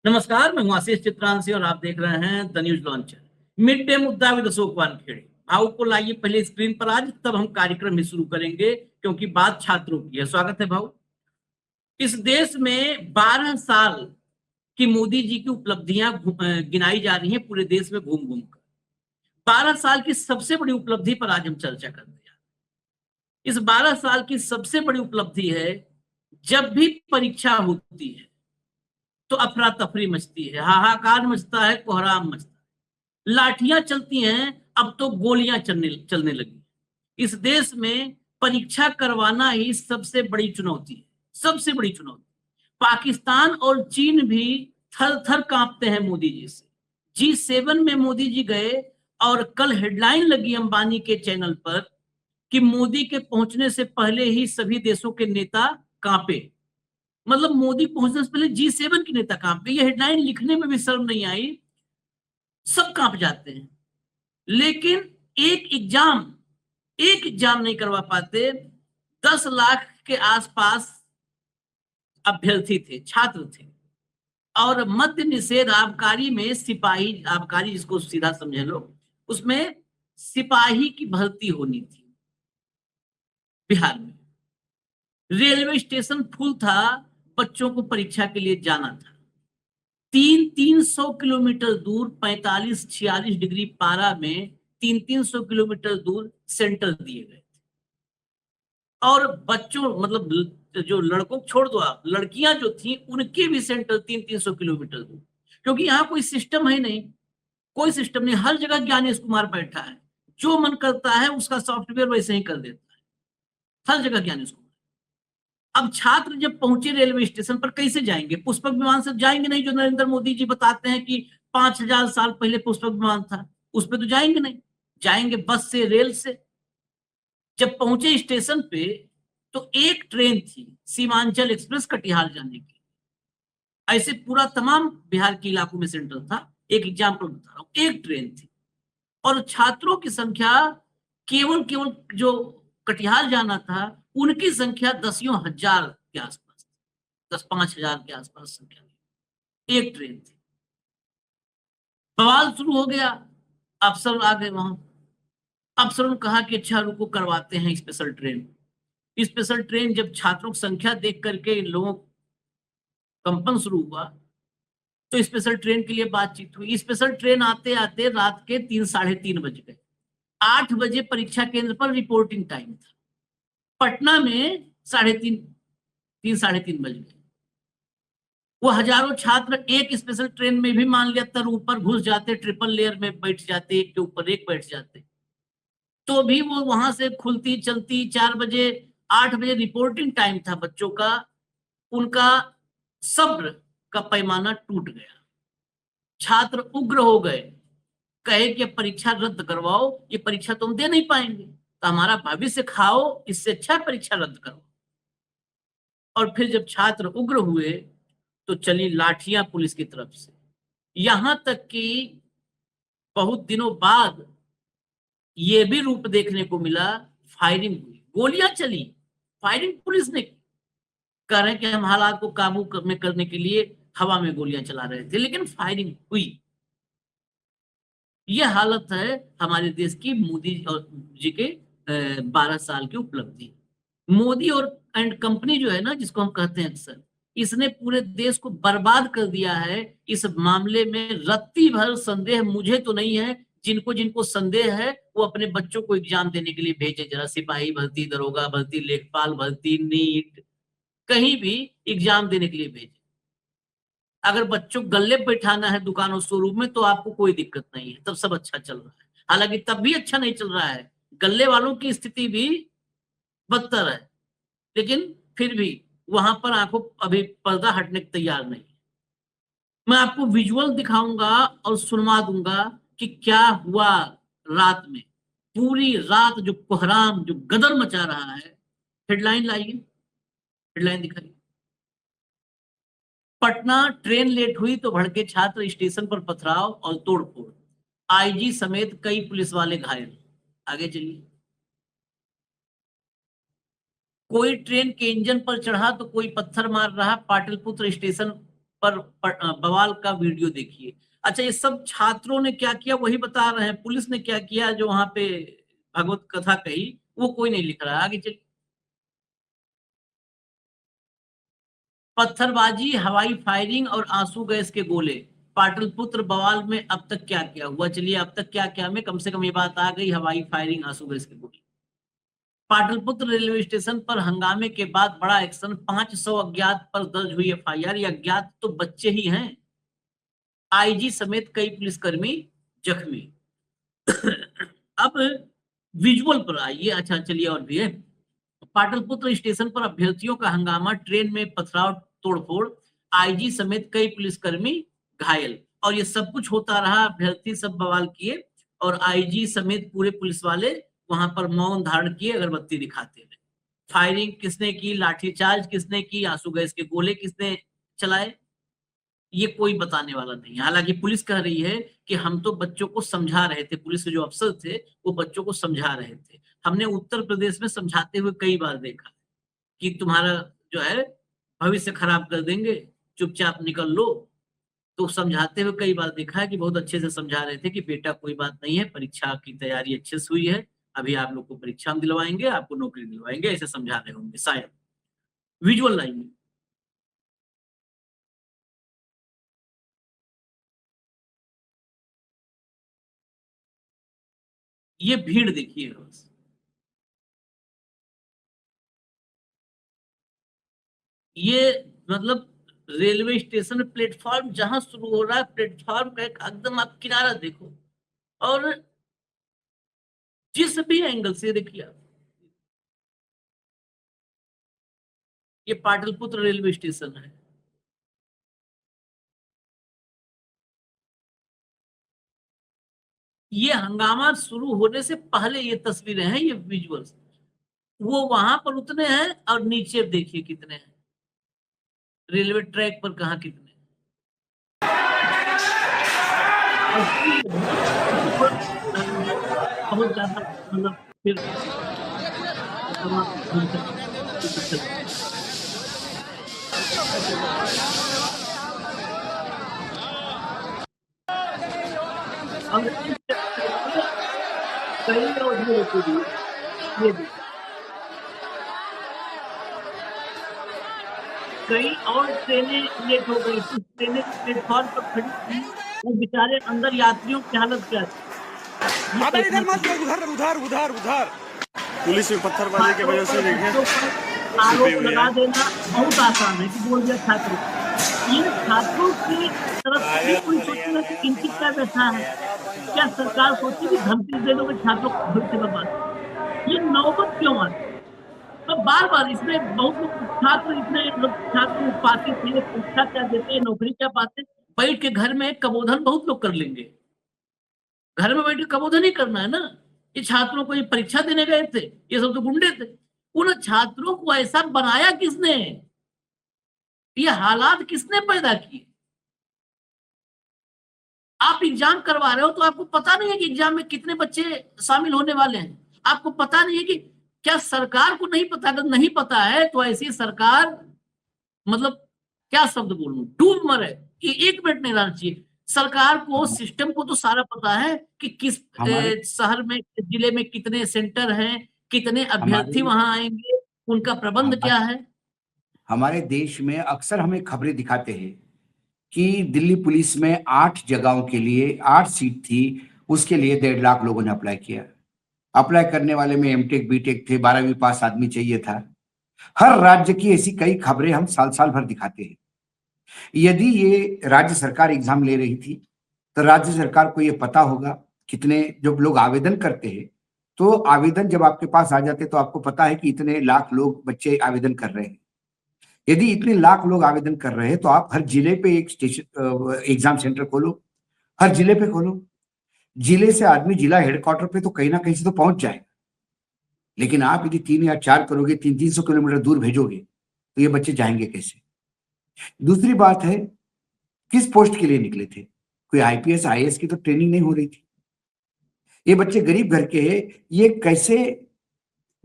नमस्कार, मैं हूं आशीष चित्रांशी और आप देख रहे हैं the news launcher. Mid day मुद्दा विद अशोक वानखेड़े। भाव को लाइए पहले स्क्रीन पर आज, तब हम कार्यक्रम भी शुरू करेंगे क्योंकि बात छात्रों की है। स्वागत है भाव। इस देश में 12 साल की मोदी जी की उपलब्धियां गिनाई जा रही हैं पूरे देश में घूम घूम कर। 12 साल की सबसे बड़ी उपलब्धि पर आज हम चर्चा करते हैं। इस 12 साल की सबसे बड़ी उपलब्धि है, जब भी परीक्षा होती है तो अफरा तफरी मचती है, हाहाकार मचता है, कोहराम मचता है, लाठियां चलती हैं, अब तो गोलियां चलने चलने लगी। इस देश में परीक्षा करवाना ही सबसे बड़ी चुनौती है, सबसे बड़ी चुनौती। पाकिस्तान और चीन भी थर थर कांपते हैं मोदी जी से। G7 में मोदी जी गए और कल हेडलाइन लगी अंबानी के चैनल पर कि मोदी के पहुंचने से पहले ही सभी देशों के नेता कांपे। मतलब मोदी पहुंचने से पहले G7 के नेता कांपे। ये हेडलाइन लिखने में भी शर्म नहीं आई, सब कांप जाते हैं। लेकिन एक एग्जाम नहीं करवा पाते। 10 लाख के आसपास अभ्यर्थी थे, छात्र थे। और मद्य निषेध आबकारी में सिपाही, आबकारी जिसको सीधा समझे लो, उसमें सिपाही की भर्ती होनी थी बिहार में। रेलवे स्टेशन फुल था, बच्चों को परीक्षा के लिए जाना था। 300 किलोमीटर दूर 45-46 डिग्री पारा में 300 किलोमीटर दूर सेंटर दिए गए थे। और बच्चों मतलब जो लड़कों को छोड़ दो, आप लड़कियां जो थी उनके भी सेंटर 300 किलोमीटर दूर। क्योंकि यहाँ कोई सिस्टम है नहीं, कोई सिस्टम नहीं। हर जगह ज्ञानेश कुमार बैठा है, जो मन करता है उसका सॉफ्टवेयर वैसे ही कर देता है। हर जगह ज्ञानेश कुमार। अब छात्र जब पहुंचे रेलवे स्टेशन पर, कैसे जाएंगे? पुष्पक विमान से जाएंगे नहीं, जो नरेंद्र मोदी जी बताते हैं कि 5,000 साल पहले पुष्पक विमान था, उस पर तो जाएंगे नहीं। जाएंगे बस से, रेल से। जब पहुंचे स्टेशन पे तो एक ट्रेन थी सीमांचल एक्सप्रेस कटिहार जाने की। ऐसे पूरा तमाम बिहार के इलाकों में सेंटर था। एक एग्जाम्पल बता रहा हूं, एक ट्रेन थी और छात्रों की संख्या केवल केवल जो कटिहार जाना था उनकी संख्या 10,000 के आसपास, 10-5 हजार के आसपास संख्या। एक ट्रेन थी। बवाल शुरू हो गया। अफसर आ गए वहां। अफसरों ने कहा कि अच्छा रुको, करवाते हैं स्पेशल ट्रेन। स्पेशल ट्रेन जब छात्रों की संख्या देख करके लोगों कंपन शुरू हुआ तो स्पेशल ट्रेन के लिए बातचीत हुई। स्पेशल ट्रेन आते आते रात के 3-3:30 बज गए। 8 बजे परीक्षा केंद्र पर रिपोर्टिंग टाइम था। पटना में 3:30 बज गए। वो हजारों छात्र एक स्पेशल ट्रेन में भी मान लिया तर ऊपर घुस जाते, ट्रिपल लेयर में बैठ जाते, एक के ऊपर एक बैठ जाते, तो भी वो वहां से खुलती चलती 4 बजे। 8 बजे रिपोर्टिंग टाइम था बच्चों का। उनका सब्र का पैमाना टूट गया। छात्र उग्र हो गए, कहे कि परीक्षा रद्द करवाओ, ये परीक्षा तुम दे नहीं पाएंगे तो हमारा भविष्य खाओ, इससे अच्छा परीक्षा रद्द करो। और फिर जब छात्र उग्र हुए तो चली लाठियां पुलिस की तरफ से। यहां तक कि बहुत दिनों बाद ये भी रूप देखने को मिला, फायरिंग हुई, गोलियां चली, फायरिंग पुलिस ने। कह रहे हैं कि हम हालात को काबू में करने के लिए हवा में गोलियां चला रहे थे, लेकिन फायरिंग हुई। यह हालत है हमारे देश की मोदी जी के 12 साल की उपलब्धि। मोदी और एंड कंपनी जो है ना, जिसको हम कहते हैं अक्सर, इसने पूरे देश को बर्बाद कर दिया है। इस मामले में रत्ती भर संदेह मुझे तो नहीं है। जिनको जिनको संदेह है वो अपने बच्चों को एग्जाम देने के लिए भेजे जरा। सिपाही भर्ती, दरोगा भर्ती, लेखपाल भर्ती, नीट, कहीं भी एग्जाम देने के लिए भेजे। अगर बच्चों को गल्ले बैठाना है दुकानों शोरूम में तो आपको कोई दिक्कत नहीं है, तब सब अच्छा चल रहा है। हालांकि तब भी अच्छा नहीं चल रहा है, गल्ले वालों की स्थिति भी बदतर है। लेकिन फिर भी वहां पर आंखों अभी पर्दा हटने को तैयार नहीं। मैं आपको विजुअल दिखाऊंगा और सुनवा दूंगा कि क्या हुआ रात में। पूरी रात जो कोहराम, जो गदर मचा रहा है। हेडलाइन लाइए, हेडलाइन दिखाइए। पटना, ट्रेन लेट हुई तो भड़के छात्र, स्टेशन पर पथराव और तोड़फोड़, आईजी समेत कई पुलिस वाले घायल। आगे चलिए। कोई ट्रेन के इंजन पर चढ़ा तो कोई पत्थर मार रहा, पाटलिपुत्र स्टेशन बवाल का वीडियो देखिए। अच्छा, ये सब छात्रों ने क्या किया वही बता रहे हैं, पुलिस ने क्या किया जो वहां पे भगवत कथा कही वो कोई नहीं लिख रहा है। आगे चलिए। पत्थरबाजी, हवाई फायरिंग और आंसू गैस के गोले, पाटलिपुत्र बवाल में अब तक क्या क्या हुआ? चलिए, अब तक क्या क्या में कम से कम ये बात आ गई, हवाई फायरिंग, आंसू गैस के गोले। पाटलिपुत्र रेलवे स्टेशन पर हंगामे के बाद बड़ा एक्शन, 500 अज्ञात पर दर्ज हुई एफआईआर। ये अज्ञात तो बच्चे ही हैं। आईजी समेत कई पुलिसकर्मी जख्मी। अब विजुअल पर आइए। अच्छा चलिए, और भी है। पाटलिपुत्र स्टेशन पर अभ्यर्थियों का हंगामा, ट्रेन में पथराव, तोड़फोड़, आईजी समेत कई पुलिसकर्मी घायल। और ये सब कुछ होता रहा, अभ्यर्थी सब बवाल किए और आईजी समेत पूरे पुलिस वाले वहां पर मौन धारण किए, अगरबत्ती दिखाते हुए। फायरिंग किसने की, लाठीचार्ज किसने की, आंसू गैस के गोले किसने चलाए, ये कोई बताने वाला नहीं है। हालांकि पुलिस कह रही है कि हम तो बच्चों को समझा रहे थे, पुलिस के जो अफसर थे वो बच्चों को समझा रहे थे। हमने उत्तर प्रदेश में समझाते हुए कई बार देखा कि तुम्हारा जो है भविष्य खराब कर देंगे, चुपचाप निकल लो। तो समझाते हुए कई बार देखा है कि बहुत अच्छे से समझा रहे थे कि बेटा कोई बात नहीं है, परीक्षा की तैयारी अच्छे से हुई है, अभी आप लोग को परीक्षा हम दिलवाएंगे, आपको नौकरी दिलवाएंगे, ऐसे समझा रहे होंगे शायद। विजुअल लाइए। ये भीड़ देखिए बस। ये मतलब रेलवे स्टेशन प्लेटफॉर्म जहां शुरू हो रहा है, प्लेटफॉर्म का एक एकदम आप किनारा देखो, और जिस भी एंगल से देखिए आप, ये पाटलिपुत्र रेलवे स्टेशन है। ये हंगामा शुरू होने से पहले ये तस्वीरें हैं, ये विजुअल्स। वो वहां पर उतने हैं और नीचे देखिए कितने हैं, रेलवे ट्रैक पर कहा कितने हैं। बहुत ज्यादा मतलब फिर अब कई और ये कई और ट्रेनें लेट हो गई, कुछ ट्रेनें प्लेटफॉर्म पर खड़ी थी, वो बेचारे अंदर यात्रियों की हालत क्या थी, ये इधर मत, उधर उधर उधर उधर। पुलिस में पत्थरबाजी की वजह से देखिए आरोप लगा देना बहुत आसान है कि बोल दिया छात्रों, ये छात्रों की तरफ से कोई सोचेगा कि इनकी क्या व्यथा है, क्या सरकार सोची कि धमकी दे दोगे छात्रों को भविष्य बर्बाद, ये नौबत क्यों आती? तो बार बार इसमें बहुत लोग छात्र, इतने लोग छात्र पाते थे, परीक्षा क्या देते, नौकरी क्या पाते, बैठ के घर में कबोधन बहुत लोग कर लेंगे। घर में बैठ के कबोधन ही करना है ना। ये छात्रों को ये परीक्षा देने गए थे, ये सब तो गुंडे थे। उन छात्रों को ऐसा बनाया किसने, ये हालात किसने पैदा किए? आप एग्जाम करवा रहे हो तो आपको पता नहीं है कि एग्जाम में कितने बच्चे शामिल होने वाले हैं, आपको पता नहीं है कि, क्या सरकार को नहीं पता? अगर नहीं पता है तो ऐसी सरकार, मतलब क्या शब्द बोलूं, डूब मरे, ये 1 मिनट नहीं रहना चाहिए। सरकार को, सिस्टम को तो सारा पता है कि किस शहर में, जिले में कितने सेंटर हैं, कितने अभ्यर्थी वहां आएंगे, उनका प्रबंध क्या है। हमारे देश में अक्सर हमें खबरें दिखाते हैं कि दिल्ली पुलिस में 8 जगहों के लिए 8 सीट थी, उसके लिए 1.5 लाख लोगों ने अप्लाई किया। अप्लाई करने वाले में एमटेक बीटेक थे, 12वीं पास आदमी चाहिए था। हर राज्य की ऐसी कई खबरें हम साल साल भर दिखाते हैं। यदि ये राज्य सरकार एग्जाम ले रही थी तो राज्य सरकार को ये पता होगा कितने, जब लोग आवेदन करते हैं तो आवेदन जब आपके पास आ जाते तो आपको पता है कि इतने लाख लोग बच्चे आवेदन कर रहे हैं। यदि इतने लाख लोग आवेदन कर रहे हैं तो आप हर जिले पे एक स्टेशन एग्जाम सेंटर खोलो, हर जिले पे खोलो। जिले से आदमी जिला हेडक्वार्टर पे तो कहीं ना कहीं से तो पहुंच जाएगा, लेकिन आप यदि 3 या 4 करोगे, 300 किलोमीटर दूर भेजोगे तो ये बच्चे जाएंगे कैसे? दूसरी बात है, किस पोस्ट के लिए निकले थे? कोई आईपीएस आईएएस की तो ट्रेनिंग नहीं हो रही थी। ये बच्चे गरीब घर के हैं, ये कैसे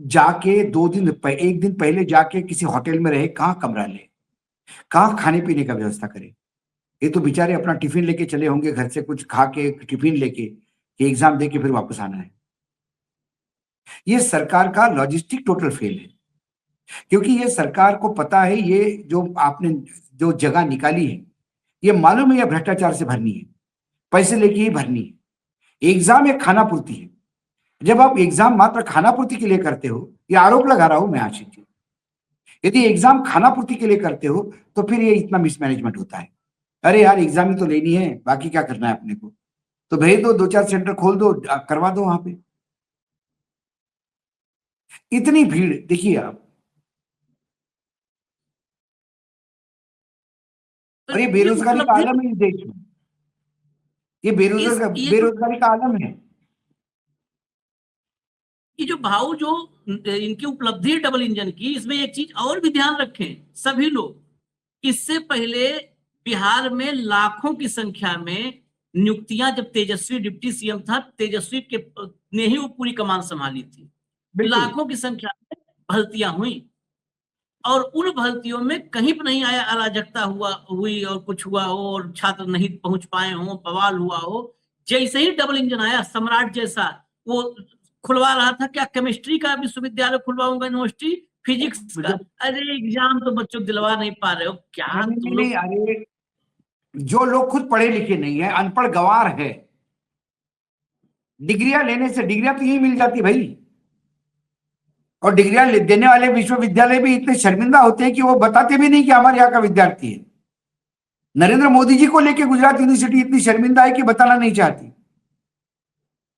जाके 1 दिन पहले जाके किसी होटल में रहे, कहाँ कमरा ले, कहाँ खाने पीने का व्यवस्था करे? ये तो बेचारे अपना टिफिन लेके चले होंगे घर से, कुछ खा के टिफिन लेके कि एग्जाम दे के फिर वापस आना है। ये सरकार का लॉजिस्टिक टोटल फेल है, क्योंकि ये सरकार को पता है ये जो आपने जो जगह निकाली है ये मालूम है ये भ्रष्टाचार से भरनी है, पैसे लेके ही भरनी है। एग्जाम एक खाना पूर्ति है। जब आप एग्जाम मात्र खाना पूर्ति के लिए करते हो, ये आरोप लगा रहा हूं मैं आशीष जी, यदि एग्जाम खाना पूर्ति के लिए करते हो तो फिर ये इतना मिसमैनेजमेंट होता है। अरे यार एग्जाम ही तो लेनी है, बाकी क्या करना है अपने को, तो भेज दो, 2-4 सेंटर खोल दो, करवा दो वहां पे। इतनी भीड़ देखिए आप, और ये बेरोजगारी का आलम है इस देश में, ये बेरोजगारी का आलम है। ये जो भाव जो इनकी उपलब्धि है डबल इंजन की, इसमें एक चीज और भी ध्यान रखें सभी लोग, इससे पहले बिहार में लाखों की संख्या में नियुक्तियां, जब तेजस्वी डिप्टी सीएम था, तेजस्वी के ने ही वो पूरी कमान संभाली थी, लाखों की संख्या में भर्तियां हुई, और उन भर्तियों में कहीं पर नहीं आया अराजकता हुई और कुछ हुआ हो और छात्र नहीं पहुंच पाए हो, बवाल हुआ हो। जैसे ही डबल इंजन आया, सम्राट जैसा, वो खुलवा रहा था क्या केमिस्ट्री का विश्वविद्यालय खुलवाऊंगा, यूनिवर्सिटी, फिजिक्स का, अरे एग्जाम तो बच्चों दिलवा नहीं पा रहे हो क्या तुम लोग। अरे जो लोग खुद पढ़े लिखे नहीं है, अनपढ़ गंवार है, डिग्रियां लेने से, डिग्रियां तो यही मिल जाती भाई, और डिग्रियां देने वाले विश्वविद्यालय भी इतने शर्मिंदा होते हैं कि वो बताते भी नहीं कि हमारे यहाँ का विद्यार्थी है। नरेंद्र मोदी जी को लेकर गुजरात यूनिवर्सिटी इतनी शर्मिंदा है कि बताना नहीं चाहती,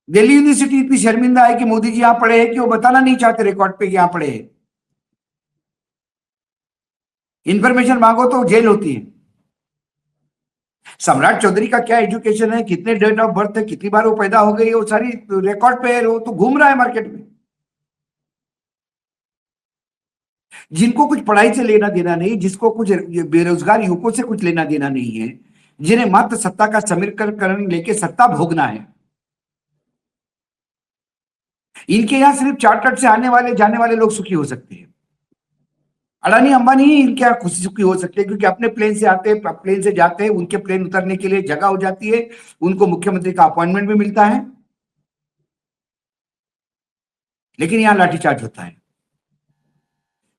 दिल्ली यूनिवर्सिटी इतनी शर्मिंदा है कि मोदी जी यहां पढ़े हैं कि वो बताना नहीं चाहते रिकॉर्ड पे कि यहां पढ़े हैं। इंफॉर्मेशन मांगो तो जेल होती है। सम्राट चौधरी का क्या एजुकेशन है, कितने डेट ऑफ बर्थ है, कितनी बार वो पैदा हो गई, वो सारी रिकॉर्ड पे है, वो तो घूम रहा है मार्केट में। जिनको कुछ पढ़ाई से लेना देना नहीं, जिसको कुछ बेरोजगार युवकों से कुछ लेना देना नहीं है, जिन्हें मात्र सत्ता का समीकरण लेके सत्ता भोगना है, इनके यहां सिर्फ चार्टर्ड से आने वाले जाने वाले लोग सुखी हो सकते हैं। अडानी अंबानी ही इनके यहाँ खुशी सुखी हो सकते हैं, क्योंकि अपने प्लेन से आते हैं, प्लेन से जाते हैं, उनके प्लेन उतरने के लिए जगह हो जाती है, उनको मुख्यमंत्री का अपॉइंटमेंट भी मिलता है, लेकिन यहां लाठीचार्ज होता है।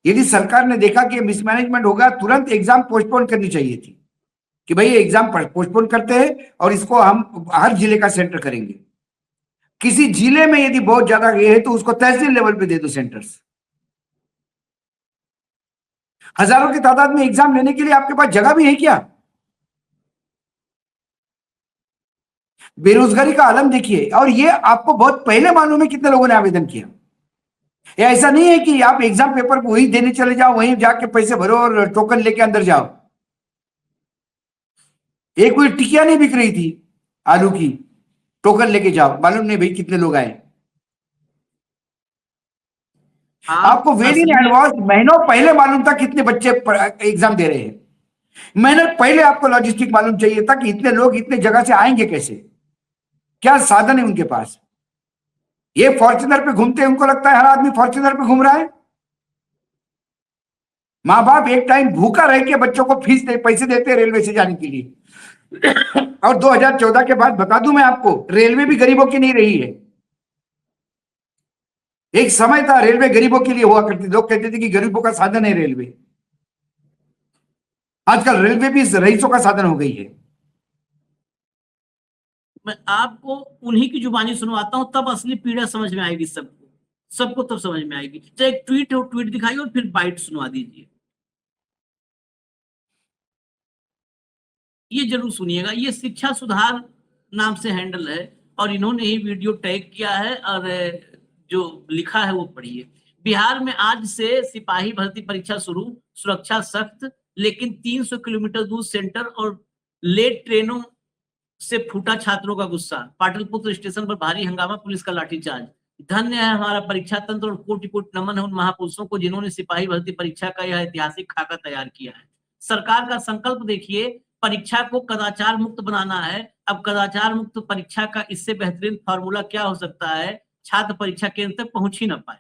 यदि सरकार ने देखा कि मिसमैनेजमेंट होगा, तुरंत एग्जाम पोस्टपोन करनी चाहिए थी कि भाई एग्जाम पोस्टपोन करते हैं और इसको हम हर जिले का सेंटर करेंगे। किसी जिले में यदि बहुत ज्यादा ये है तो उसको तहसील लेवल पे दे दो सेंटर्स। हजारों की तादाद में एग्जाम लेने के लिए आपके पास जगह भी है क्या? बेरोजगारी का आलम देखिए, और ये आपको बहुत पहले मालूम है कितने लोगों ने आवेदन किया। ऐसा नहीं है कि आप एग्जाम पेपर वही देने चले जाओ, वहीं जाके पैसे भरो और टोकन लेके अंदर जाओ। एक कोई टिकिया नहीं बिक रही थी आलू की, टोकन लेके जाओ, मालूम नहीं भाई कितने लोग आए। आपको वेरी इन एडवांस महीनों पहले मालूम था कितने बच्चे एग्जाम दे रहे हैं। महीने पहले आपको लॉजिस्टिक मालूम चाहिए था कि इतने लोग इतने जगह से आएंगे कैसे, क्या साधन है उनके पास। ये फॉर्च्यूनर पे घूमते हैं, उनको लगता है हर आदमी फॉर्च्यूनर पे घूम रहा है। माँ बाप एक टाइम भूखा रह के बच्चों को फीस पैसे देते हैं रेलवे से जाने के लिए। और 2014 के बाद बता दूं मैं आपको, रेलवे भी गरीबों की नहीं रही है। एक समय था रेलवे गरीबों के लिए हुआ करती, लोग कहते थे कि गरीबों का साधन है रेलवे। आजकल रेलवे भी रईसों का साधन हो गई है। मैं आपको उन्हीं की जुबानी सुनवाता हूं, तब असली पीड़ा समझ में आएगी सबको तब समझ में आएगी। चाहे एक ट्वीट हो, ट्वीट दिखाइए और फिर बाइट सुनवा दीजिए। ये जरूर सुनिएगा। ये शिक्षा सुधार नाम से हैंडल है और इन्होंने ही वीडियो टैग किया है, और जो लिखा है वो पढ़िए। बिहार में आज से सिपाही भर्ती परीक्षा शुरू, सुरक्षा सख्त, लेकिन 300 किलोमीटर दूर सेंटर और लेट ट्रेनों से फूटा छात्रों का गुस्सा। पाटलिपुत्र स्टेशन पर भारी हंगामा, पुलिस का लाठीचार्ज। धन्य है हमारा परीक्षा तंत्र और कोटि कोटि नमन है उन महापुरुषों को जिन्होंने सिपाही भर्ती परीक्षा का यह ऐतिहासिक खाका तैयार किया है। सरकार का संकल्प देखिए, परीक्षा को कदाचार मुक्त बनाना है। अब कदाचार मुक्त परीक्षा का इससे बेहतरीन फॉर्मूला क्या हो सकता है? छात्र परीक्षा केंद्र तक पहुंच ही न पाए,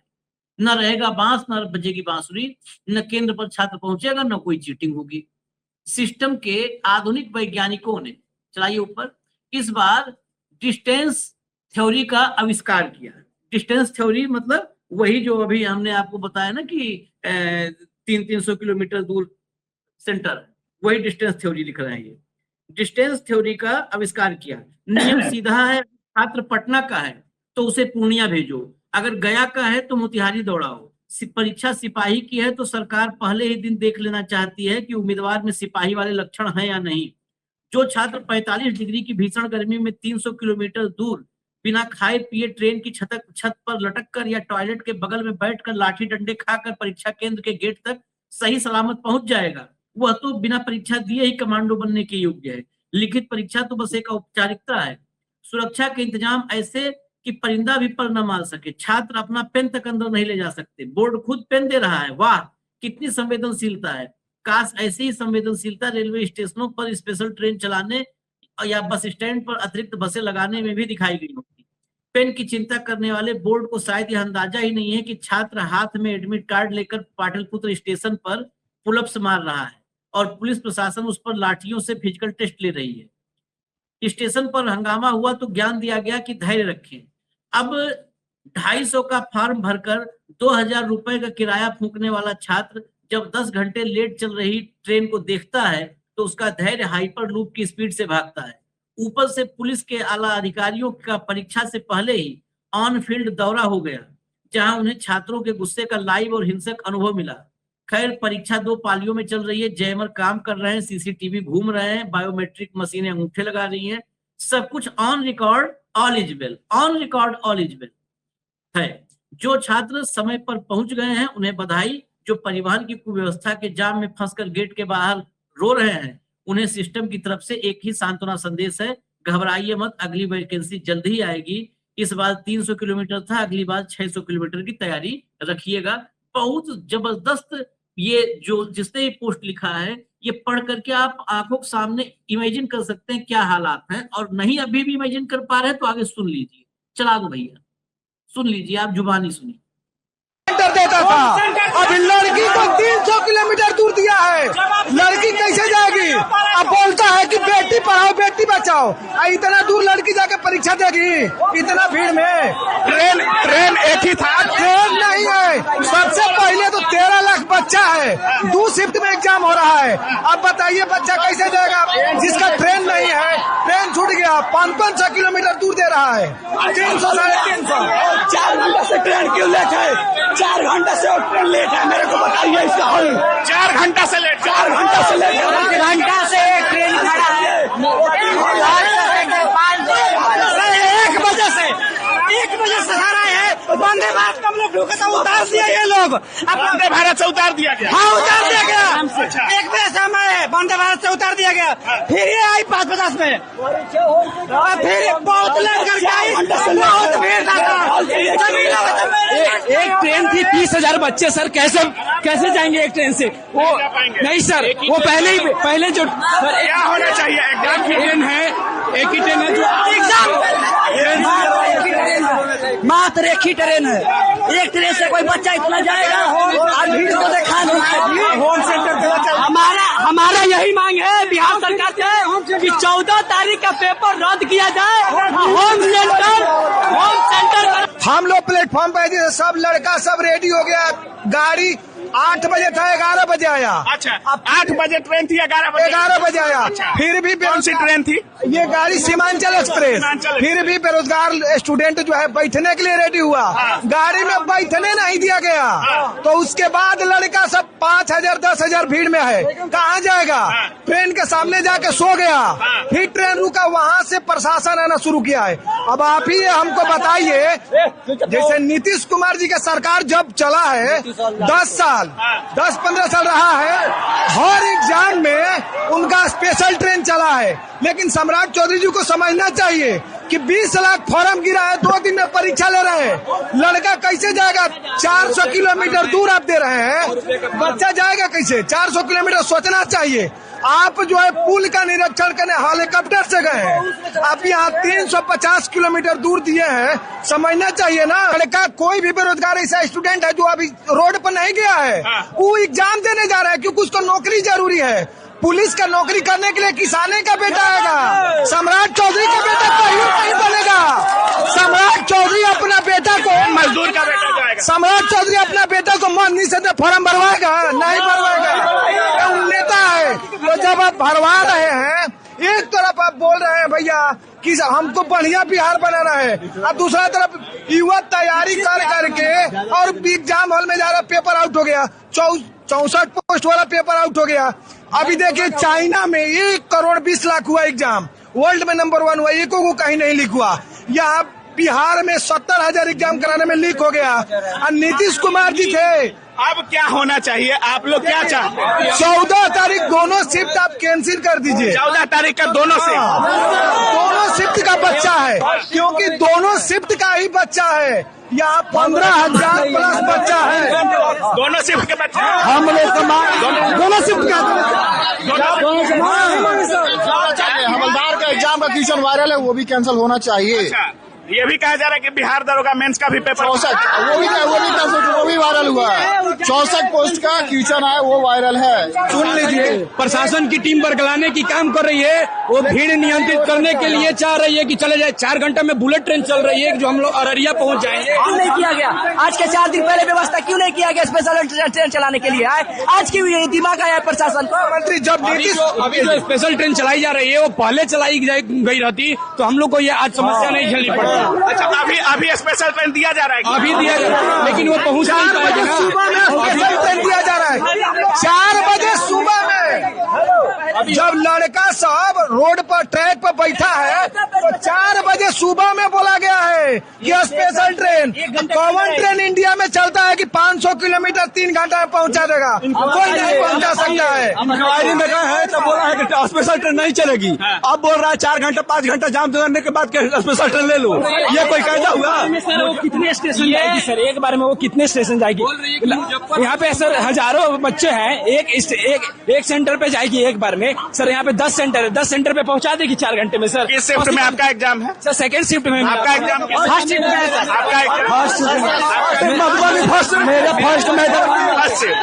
न रहेगा बांस, न बजेगी बांसुरी, न केंद्र पर छात्र पहुंचेगा, न कोई चीटिंग होगी। सिस्टम के आधुनिक वैज्ञानिकों ने, चलाइए ऊपर, इस बार डिस्टेंस थ्योरी का आविष्कार किया। डिस्टेंस थ्योरी मतलब वही जो अभी हमने आपको बताया ना कि 300 किलोमीटर दूर सेंटर है, वही डिस्टेंस थ्योरी लिख रहे हैं। ये डिस्टेंस थ्योरी का आविष्कार किया। नियम सीधा है, छात्र पटना का है तो उसे पूर्णिया भेजो, अगर गया का है तो मोतिहारी दौड़ाओ। परीक्षा सिपाही की है तो सरकार पहले ही दिन देख लेना चाहती है कि उम्मीदवार में सिपाही वाले लक्षण हैं या नहीं। जो छात्र 45 डिग्री की भीषण गर्मी में 300 किलोमीटर दूर बिना खाए पिए ट्रेन की छत पर लटक कर या टॉयलेट के बगल में बैठकर लाठी डंडे खाकर परीक्षा केंद्र के गेट तक सही सलामत पहुंच जाएगा, वह तो बिना परीक्षा दिए ही कमांडो बनने के योग्य है। लिखित परीक्षा तो बस एक औपचारिकता है। सुरक्षा के इंतजाम ऐसे कि परिंदा भी पर न मार सके। छात्र अपना पेन तक अंदर नहीं ले जा सकते, बोर्ड खुद पेन दे रहा है। वाह कितनी संवेदनशीलता है। काश ऐसी ही संवेदनशीलता रेलवे स्टेशनों पर स्पेशल ट्रेन चलाने या बस स्टैंड पर अतिरिक्त बसें लगाने में भी दिखाई गई होती। पेन की चिंता करने वाले बोर्ड को शायद यह अंदाजा ही नहीं है कि छात्र हाथ में एडमिट कार्ड लेकर पाटलिपुत्र स्टेशन पर पुलअप्स मार रहा है और पुलिस प्रशासन उस पर लाठियों से फिजिकल टेस्ट ले रही है। स्टेशन पर हंगामा हुआ तो ज्ञान दिया गया कि धैर्य रखें। अब 250 का फॉर्म भरकर 2000 रुपए का किराया फूंकने वाला छात्र जब 10 घंटे लेट चल रही ट्रेन को देखता है तो उसका धैर्य हाइपर लूप की स्पीड से भागता है। ऊपर से पुलिस के आला अधिकारियों का परीक्षा से पहले ही ऑन फील्ड दौरा हो गया, जहां उन्हें छात्रों के गुस्से का लाइव और हिंसक अनुभव मिला। खैर परीक्षा 2 पालियों में चल रही है, जैमर काम कर रहे हैं, सीसीटीवी घूम रहे हैं, बायोमेट्रिक मशीनें अंगूठे लगा रही हैं, सब कुछ on record, all is well, on record all is well है। जो छात्र समय पर पहुंच गए हैं उन्हें बधाई, जो परिवहन की कुव्यवस्था के जाम में फंसकर गेट के बाहर रो रहे हैं उन्हें सिस्टम की तरफ से एक ही सांत्वना संदेश है, घबराइए मत, अगली वैकेंसी जल्द ही आएगी। इस बार 300 किलोमीटर था, अगली बार 600 किलोमीटर की तैयारी रखिएगा। बहुत जबरदस्त ये जो जिसने ये पोस्ट लिखा है, ये पढ़ करके आप आंखों के सामने इमेजिन कर सकते हैं क्या हालात हैं, और नहीं अभी भी इमेजिन कर पा रहे हैं तो आगे सुन लीजिए। चला दो भैया, सुन लीजिए, आप जुबानी सुनिए। देता था, अभी लड़की को 300 किलोमीटर दूर दिया है, लड़की कैसे जाएगी? अब बोलता है कि बेटी पढ़ाओ बेटी बचाओ, इतना दूर लड़की जाके परीक्षा देगी इतना भीड़ में? ट्रेन एक ही था, ट्रेन नहीं है। सबसे पहले तो 13 लाख बच्चा है, 2 शिफ्ट में एग्जाम हो रहा है। अब बताइए बच्चा कैसे देगा जिसका ट्रेन नहीं है? ट्रेन छूट गया, 500 किलोमीटर दूर दे रहा है, 300 350। 4 घंटे से ट्रेन क्यों लेट है? 4 घंटा से ट्रेन लेट है, मेरे को बताइए इसका हल। 4 घंटा से लेट, 4 घंटा से लेट, 1 घंटा से ट्रेन खड़ा है। 1 बजे से आ रहे हैं, वंदे भारत का हम लोग रुका उतार दिया ये लोग, वंदे भारत से उतार दिया गया। हाँ उतार दिया गया। 1 बजे से हमारे वंदे भारत से उतार दिया गया, फिर ये आई 5:50 में, फिर बहुत लेट करके आई, बहुत भीड़ था। एक ट्रेन थी 30,000 बच्चे सर, कैसे जाएंगे एक ट्रेन से? वो नहीं सर, वो पहले जो क्या होना चाहिए? एक ही ट्रेन है, एक ही ट्रेन है जो मात्र एक ही ट्रेन है, एक ट्रेन से कोई बच्चा इतना जाएगा? और भीड़ तो देखा नहीं। होम सेंटर हमारा यही मांग है बिहार सरकार से कि 14 तारीख का पेपर रद्द किया जाए। होम सेंटर हम लोग प्लेटफॉर्म पे सब लड़का सब रेडी हो गया, गाड़ी 8 बजे था, 11 बजे आया। अच्छा, 8 बजे ट्रेन थी, 11 बजे आया। अच्छा। फिर भी कौन सी ट्रेन थी? ये गाड़ी सीमांचल एक्सप्रेस। फिर भी बेरोजगार स्टूडेंट जो है बैठने के लिए रेडी हुआ, गाड़ी में बैठने नहीं दिया गया। तो उसके बाद लड़का सब 5,000 10,000 भीड़ में है, कहाँ जाएगा? ट्रेन के सामने जाके सो गया, फिर ट्रेन रुका, वहाँ से प्रशासन आना शुरू किया है। अब आप ही हमको बताइए, जैसे नीतीश कुमार जी का सरकार जब चला है 10-15 साल रहा है, हर एग्जाम में उनका स्पेशल ट्रेन चला है। लेकिन सम्राट चौधरी जी को समझना चाहिए कि 20 लाख फॉर्म गिरा है, 2 दिन में परीक्षा ले रहे हैं, लड़का कैसे जाएगा? 400 किलोमीटर दूर आप दे रहे हैं, बच्चा जाएगा कैसे? 400 किलोमीटर सोचना चाहिए। आप जो है पुल का निरीक्षण करने हेलीकॉप्टर से गए हैं, आप यहाँ 350 किलोमीटर दूर दिए हैं, समझना चाहिए ना। लड़का कोई भी बेरोजगार ऐसा स्टूडेंट है जो अभी रोड पर नहीं गया है, वो एग्जाम देने जा रहा है क्योंकि उसको नौकरी जरूरी है। पुलिस का नौकरी करने के लिए किसाने का बेटा आएगा। सम्राट चौधरी का बेटा कहीं नहीं बनेगा। सम्राट चौधरी अपना बेटा को मजदूर का बेटा जाएगा। सम्राट चौधरी अपना बेटा को मन नहीं से फॉर्म भरवाएगा, नहीं भरवाएगा। वो नेता है। तो जब आप भरवा रहे हैं, एक तरफ आप बोल रहे हैं भैया कि हमको बढ़िया बिहार बनाना है, और दूसरा तरफ युवा तैयारी कर करके और एग्जाम हॉल में जा रहा, पेपर आउट हो गया, 64 पोस्ट वाला पेपर आउट हो गया। अभी देखिए चाइना में 1 करोड़ 20 लाख हुआ एग्जाम, वर्ल्ड में नंबर 1 हुआ, एको को कहीं नहीं लीक हुआ। यहाँ बिहार में 70,000 एग्जाम कराने में लीक हो गया। और नीतीश कुमार जी थे। अब क्या होना चाहिए, आप लोग क्या चाहते हैं? 14 तारीख दोनों शिफ्ट आप कैंसिल कर दीजिए। 14 तारीख का दोनों शिफ्ट का बच्चा है, क्योंकि दोनों शिफ्ट का ही बच्चा है। यहाँ 15,000 प्लस बच्चा है। दोनों शिफ्ट के बच्चे हम लोग दोनों शिफ्ट का हवलदार का एग्जाम का क्वेश्चन वायरल है, वो भी कैंसिल होना चाहिए। ये भी कहा जा रहा है कि बिहार दरोगा मेंस का भी पेपर 64 वो भी वायरल हुआ है। 64 पोस्ट का क्वेश्चन है, वो वायरल है। सुन लीजिए, प्रशासन की टीम बरगलाने की काम कर रही है। वो भीड़ नियंत्रित करने के लिए चाह रही है कि चले जाए। 4 घंटे में बुलेट ट्रेन चल रही है जो हम लोग अररिया पहुंच जाएंगे। क्यों नहीं किया गया? आज के 4 दिन पहले व्यवस्था क्यों नहीं किया गया स्पेशल ट्रेन चलाने के लिए? आज की दिमाग आया है प्रशासन को। मंत्री जब नीतीश अभी जो स्पेशल ट्रेन चलाई जा रही है वो पहले चलाई गई रहती तो हम लोग को ये आज समस्या नहीं झेलनी पड़ती। अच्छा, अभी स्पेशल ट्रेन दिया जा रहा है। अभी दिया जा रहा है, लेकिन वो पहुंच नहीं पाएगा। सुबह में स्पेशल ट्रेन दिया जा रहा है 4 बजे सुबह में। जब लड़का सब रोड पर ट्रैक पर बैठा है तो 4 बजे सुबह में बोला गया है कि special train. Common train India में चलता है कि 500 किलोमीटर 3 घंटा में पहुंचा देगा, कोई नहीं पहुंचा सकता है। इंक्वायरी में गए हैं तो बोला है कि स्पेशल ट्रेन नहीं चलेगी। अब बोल रहा है 4 घंटा 5 घंटा जाम करने के बाद स्पेशल ट्रेन ले लो। ये कोई कायदा हुआ? सर वो कितने स्टेशन जाएगी? सर एक बार में वो कितने स्टेशन जाएगी? यहाँ पे सर हजारों बच्चे हैं, एक सेंटर पे जाएगी एक बार में। सर यहाँ पे 10 सेंटर है, 10 सेंटर पे पहुँचा देगी 4 घंटे में। सर किस शिफ्ट में आपका एग्जाम है? सर सेकंड शिफ्ट में। आपका एग्जाम फर्स्ट शिफ्ट में है सर। आपका एग्जाम फर्स्ट मेरा फर्स्ट में था। फर्स्ट शिफ्ट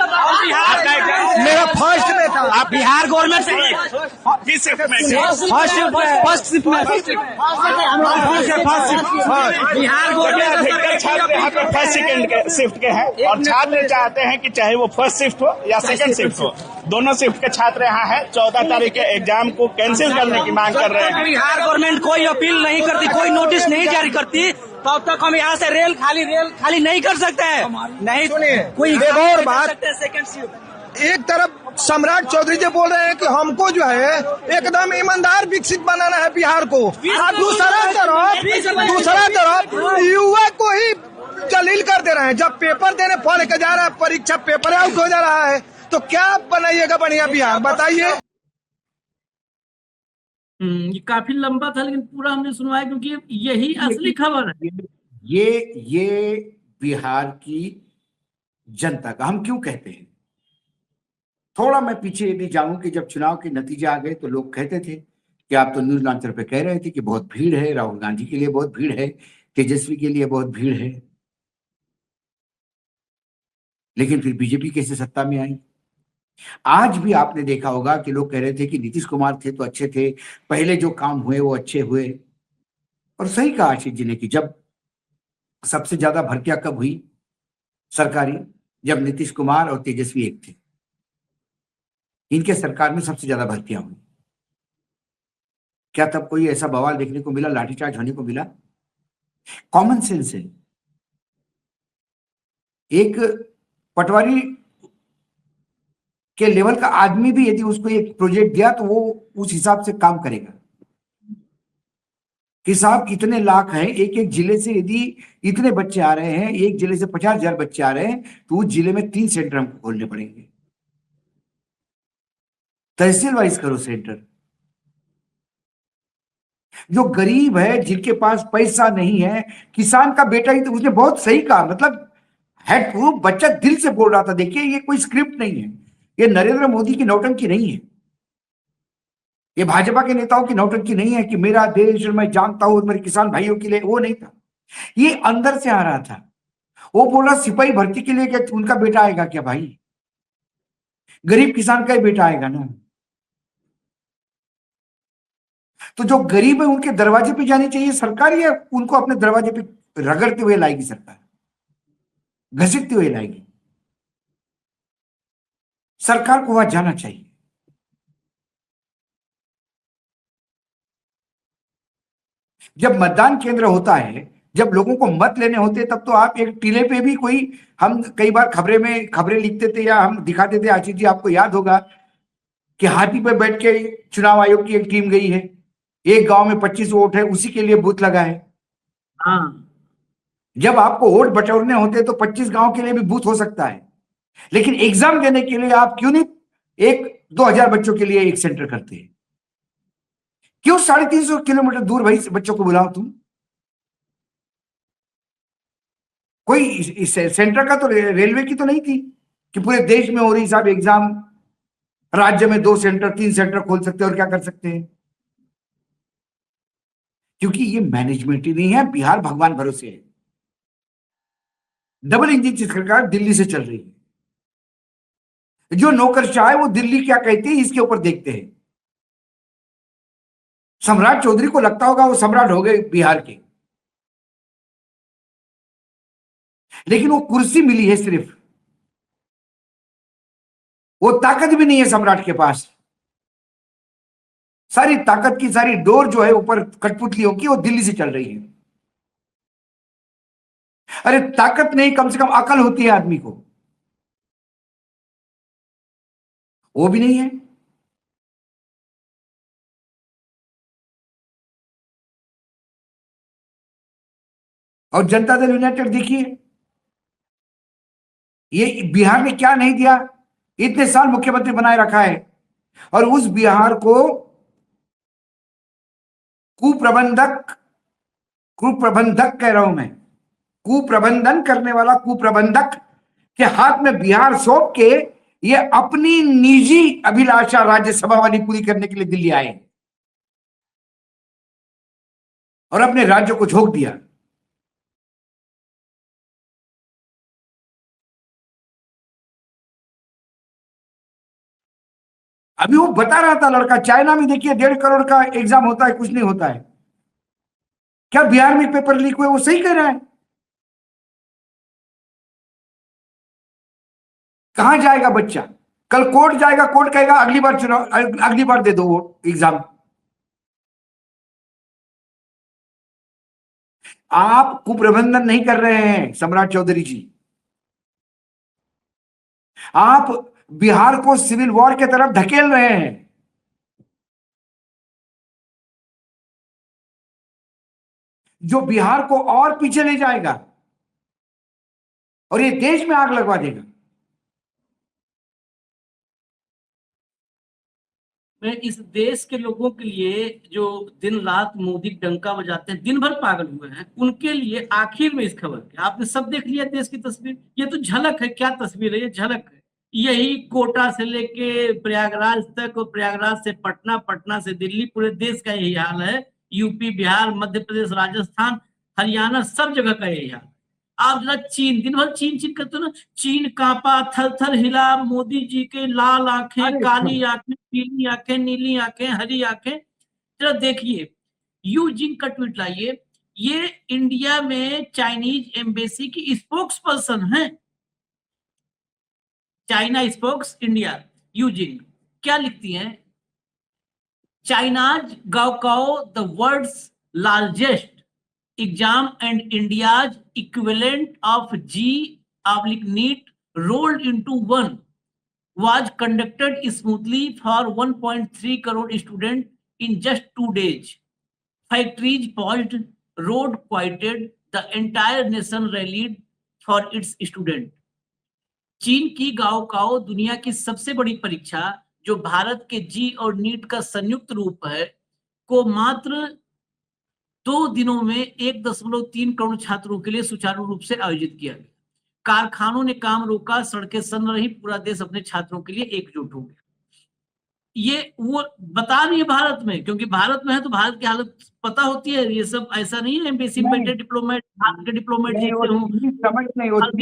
आपका एग्जाम मेरा फर्स्ट में था। आप बिहार गवर्नमेंट से किस शिफ्ट में? फर्स्ट शिफ्ट में। फर्स्ट शिफ्ट में। बिहार गवर्नमेंट छात्र यहाँ पे फर्स्ट सेकंड के शिफ्ट के हैं और छात्र चाहते हैं कि चाहे वो फर्स्ट शिफ्ट हो या सेकंड शिफ्ट हो, दोनों शिफ्ट के छात्र यहाँ हैं। 14 तारीख के एग्जाम को कैंसिल करने की मांग कर रहे हैं। बिहार गवर्नमेंट कोई अपील नहीं करती, कोई नोटिस नहीं जारी करती, तब तक हम यहाँ से रेल खाली नहीं कर सकते हैं। नहीं कोई एक और बात, सेकंड शिफ्ट। एक तरफ सम्राट चौधरी जी बोल रहे हैं कि हमको जो है एकदम ईमानदार विकसित बनाना है बिहार को, और दूसरा तरफ युवा को ही जलील कर दे रहे हैं। जब पेपर देने पढ़ के जा रहा है, परीक्षा पेपर आउट हो जा रहा है, तो क्या बनाइएगा बढ़िया बिहार, बताइए। ये काफी लंबा था लेकिन पूरा हमने सुनवाया क्योंकि यही असली खबर है। ये बिहार की जनता का हम क्यों कहते हैं। थोड़ा मैं पीछे यदि जाऊं कि जब चुनाव के नतीजे आ गए तो लोग कहते थे कि आप तो न्यूज लॉन्चर पे कह रहे थे कि बहुत भीड़ है, राहुल गांधी के लिए बहुत भीड़ है, तेजस्वी के लिए बहुत भीड़ है, लेकिन फिर बीजेपी कैसे सत्ता में आई। आज भी आपने देखा होगा कि लोग कह रहे थे कि नीतीश कुमार थे तो अच्छे थे, पहले जो काम हुए वो अच्छे हुए। और सही कहा आशीष जी ने कि जब सबसे ज्यादा भर्तियां कब हुई सरकारी, जब नीतीश कुमार और तेजस्वी एक थे, इनके सरकार में सबसे ज्यादा भर्तियां हुई। क्या तब कोई ऐसा बवाल देखने को मिला, लाठीचार्ज होने को मिला? कॉमन सेंस है। एक पटवारी के लेवल का आदमी भी यदि उसको एक प्रोजेक्ट दिया तो वो उस हिसाब से काम करेगा कि साहब कितने लाख हैं, एक एक जिले से यदि इतने बच्चे आ रहे हैं, एक जिले से 50,000 बच्चे आ रहे हैं, तो उस जिले में 3 सेंटर हमको खोलने पड़ेंगे। तहसील वाइज करो सेंटर। जो गरीब है, जिनके पास पैसा नहीं है, किसान का बेटा ही तो, उसने बहुत सही कहा, मतलब हेड प्रूफ बच्चा दिल से बोल रहा था। देखिए ये कोई स्क्रिप्ट नहीं है, ये नरेंद्र मोदी की नौटंकी नहीं है, ये भाजपा के नेताओं की नौटंकी नहीं है कि मेरा देश मैं जानता हूं मेरे किसान भाइयों के लिए, वो नहीं था। ये अंदर से आ रहा था। वो बोल रहा सिपाही भर्ती के लिए क्या उनका बेटा आएगा क्या भाई? गरीब किसान का ही बेटा आएगा ना। तो जो गरीब है उनके दरवाजे पे जानी चाहिए सरकार, या उनको अपने दरवाजे पे रगड़ते हुए लाएगी सरकार, घसीटते हुए लाएगी? सरकार को वहां जाना चाहिए। जब मतदान केंद्र होता है, जब लोगों को मत लेने होते, तब तो आप एक टीले पे भी कोई, हम कई बार खबरें लिखते थे या हम दिखाते थे, आशीष जी आपको याद होगा कि हाथी पे बैठ के चुनाव आयोग की एक टीम गई है, एक गांव में 25 वोट है, उसी के लिए बूथ लगा है। हाँ, जब आपको वोट बटोरने होते तो 25 गांव के लिए भी बूथ हो सकता है, लेकिन एग्जाम देने के लिए आप क्यों नहीं 1-2 हजार बच्चों के लिए एक सेंटर करते हैं? क्यों 350 किलोमीटर दूर भाई बच्चों को बुलाओ तुम? कोई इस सेंटर का तो रेलवे की तो नहीं थी कि पूरे देश में हो रही साहब एग्जाम, राज्य में 2 सेंटर 3 सेंटर खोल सकते हैं और क्या कर सकते हैं? क्योंकि ये मैनेजमेंट ही नहीं है। बिहार भगवान भरोसे है, डबल इंजन की सरकार दिल्ली से चल रही है। जो नौकरशाह है वो दिल्ली क्या कहती है इसके ऊपर देखते हैं। सम्राट चौधरी को लगता होगा वो सम्राट हो गए बिहार के, लेकिन वो कुर्सी मिली है सिर्फ, वो ताकत भी नहीं है सम्राट के पास। सारी ताकत की सारी डोर जो है ऊपर कठपुतलियों की, वो दिल्ली से चल रही है। अरे ताकत नहीं, कम से कम अकल होती है आदमी को, वो भी नहीं है। और जनता दल यूनाइटेड देखिए, ये बिहार ने क्या नहीं दिया, इतने साल मुख्यमंत्री बनाए रखा है, और उस बिहार को कुप्रबंधक कह रहा हूं मैं, कुप्रबंधन करने वाला कुप्रबंधक के हाथ में बिहार सौंप के ये अपनी निजी अभिलाषा राज्यसभा वाली पूरी करने के लिए दिल्ली आए और अपने राज्य को झोंक दिया। अभी वो बता रहा था लड़का, चाइना में देखिए 1.5 करोड़ का एग्जाम होता है, कुछ नहीं होता है। क्या बिहार में पेपर लीक हुए? वो सही कह रहा है। कहां जाएगा बच्चा? कल कोर्ट जाएगा, कोर्ट कहेगा अगली बार चुनाव, अगली बार दे दो वो एग्जाम। आप कुप्रबंधन नहीं कर रहे हैं सम्राट चौधरी जी, आप बिहार को सिविल वॉर के तरफ ढकेल रहे हैं। जो बिहार को और पीछे ले जाएगा और ये देश में आग लगवा देगा। मैं इस देश के लोगों के लिए जो दिन रात मोदी डंका बजाते हैं, दिन भर पागल हुए हैं, उनके लिए आखिर में इस खबर के आपने सब देख लिया देश की तस्वीर। ये तो झलक है, क्या तस्वीर है, ये झलक है। यही कोटा से लेके प्रयागराज तक और प्रयागराज से पटना, पटना से दिल्ली, पूरे देश का यही हाल है। यूपी, बिहार, मध्य प्रदेश, राजस्थान, हरियाणा, सब जगह का यही हाल। आप जरा चीन, दिन भर चीन चीन करते हो ना, चीन कांपा, थर थर हिला, मोदी जी के लाल आंखें, काली आंखें, पीली आंखें, नीली आंखें, हरी आंखें। जरा देखिए, यू जिंग का ट्वीट लाइए। ये इंडिया में चाइनीज एम्बेसी की स्पोक्स पर्सन है, China spokes India, Yu Jing. क्या लिखती हैं? China's gaokao the world's largest exam and India's equivalent of JEE/NEET rolled into one was conducted smoothly for 1.3 crore students in just 2 days. Factories paused, road quieted, the entire nation rallied for its students. चीन की gaokao दुनिया की सबसे बड़ी परीक्षा, जो भारत के जी और नीट का संयुक्त रूप है, को मात्र 2 दिनों में 1.3 करोड़ छात्रों के लिए सुचारू रूप से आयोजित किया गया। कारखानों ने काम रोका, सड़कें सन रही, पूरा देश अपने छात्रों के लिए एकजुट हो गया। ये वो बता रही है भारत में, क्योंकि भारत में है तो भारत की हालत पता होती है। ये सब ऐसा नहीं है एम्बेसी में बैठे डिप्लोमेट, भारत के डिप्लोमेट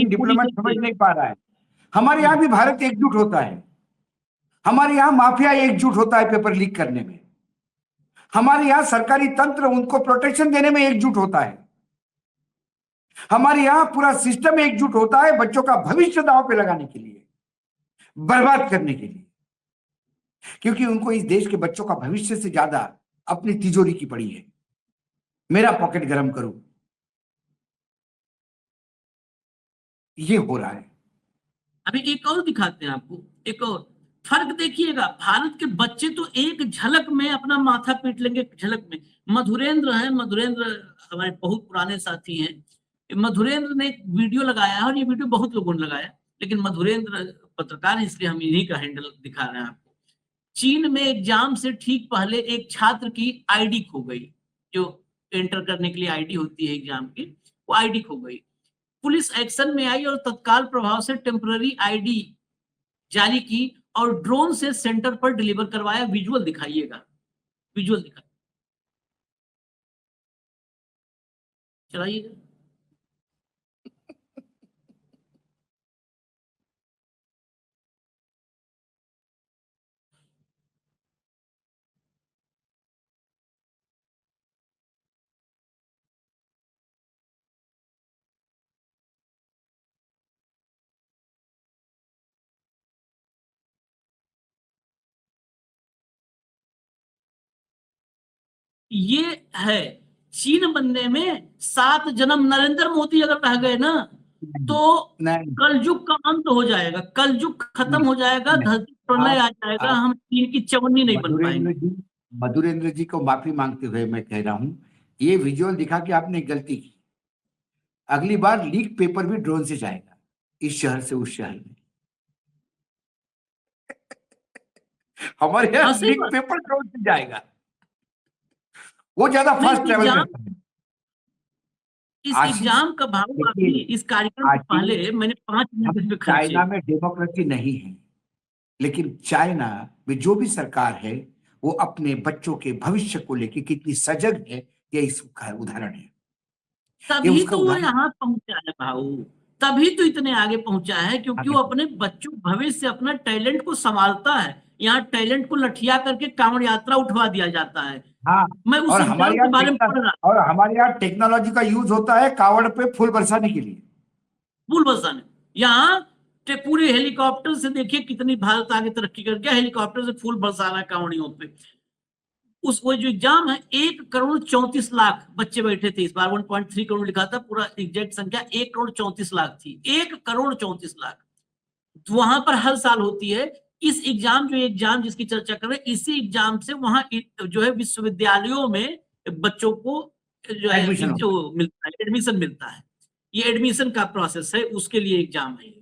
डिप्लोमेट समझ नहीं पा रहा है। हमारे यहाँ भी भारत एकजुट होता है, हमारे यहाँ माफिया एकजुट होता है पेपर लीक करने में। हमारे यहाँ सरकारी तंत्र उनको प्रोटेक्शन देने में एकजुट होता है। हमारे यहाँ पूरा सिस्टम एकजुट होता है बच्चों का भविष्य दांव पे लगाने के लिए, बर्बाद करने के लिए, क्योंकि उनको इस देश के बच्चों का भविष्य से ज्यादा अपनी तिजोरी की पड़ी है। मेरा पॉकेट गर्म करूं, ये हो रहा है। अभी एक और दिखाते हैं आपको, एक और फर्क देखिएगा। भारत के बच्चे तो एक झलक में अपना माथा पीट लेंगे, झलक में। मधुरेंद्र हैं, मधुरेंद्र हमारे बहुत पुराने साथी हैं। मधुरेंद्र ने एक वीडियो लगाया है, और ये वीडियो बहुत लोगों ने लगाया, लेकिन मधुरेंद्र पत्रकार, इसलिए हम इन्हीं का हैंडल दिखा रहे हैं आपको। चीन में एग्जाम से ठीक पहले एक छात्र की आईडी खो गई, जो एंटर करने के लिए आईडी होती है एग्जाम की, वो आईडी खो गई। पुलिस एक्शन में आई और तत्काल प्रभाव से टेम्पररी आईडी जारी की और ड्रोन से सेंटर पर डिलीवर करवाया। विजुअल दिखाइएगा, विजुअल दिखाइए, चलाइएगा। ये है चीन बनने में 7 जन्म। नरेंद्र मोदी अगर रह गए ना तो नहीं, कलयुग का अंत हो जाएगा, कलयुग खत्म हो जाएगा, धरती प्रलय आ जाएगा, हम चीन की चवन्नी नहीं बन पाएंगे। मधुरेंद्र जी को माफी मांगते हुए मैं कह रहा हूं, ये विजुअल दिखा के आपने गलती की। अगली बार लीक पेपर भी ड्रोन से जाएगा, इस शहर से उस शहर में। हमारे यहाँ सही लीक बात। पेपर ड्रोन से जाएगा, वो ज्यादा फास्ट ट्रेवल करता है। इस आशीष, एग्जाम का भाव देखिए, अभी इस कार्यक्रम से पहले मैंने 5 मिनट इस पे खर्चे। चाइना में डेमोक्रेसी नहीं है, लेकिन चाइना में जो भी सरकार है वो अपने बच्चों के भविष्य को लेकर कितनी सजग है, ये इसका उदाहरण है। तभी उसका तो वो उदाहरण- यहाँ पहुंचा है भाऊ, तभी तो इतने आगे पहुंचा है, क्योंकि वो अपने बच्चों भविष्य, अपना टैलेंट को संभालता है। यहाँ टैलेंट को लठिया करके कांवड़ यात्रा उठवा दिया जाता है। हाँ, मैं उस और एग्जाम हमारे के बारे में पढ़ रहा, और हमारे यहाँ टेक्नोलॉजी का यूज होता है कावड़ पे फूल बरसाने के लिए। फूल बरसाने। यहाँ पूरे हेलीकॉप्टर से देखिए कितनी भारत आगे तरक्की कर गया, हेलीकॉप्टर से फूल बरसा रहा है कांवड़ियों पे। उस वो जो एग्जाम है, 1,34,00,000 बच्चे बैठे थे इस बार। 1.3 करोड़ लिखा था, पूरा एग्जैक्ट संख्या 1,34,00,000 थी। 1,34,00,000 वहां पर हर साल होती है। इस एग्जाम, जो एग्जाम जिसकी चर्चा कर रहे हैं, इसी एग्जाम से वहां जो है विश्वविद्यालयों में बच्चों को जो है Admission जो मिलता है, एडमिशन मिलता है। ये एडमिशन का प्रोसेस है, उसके लिए एग्जाम है।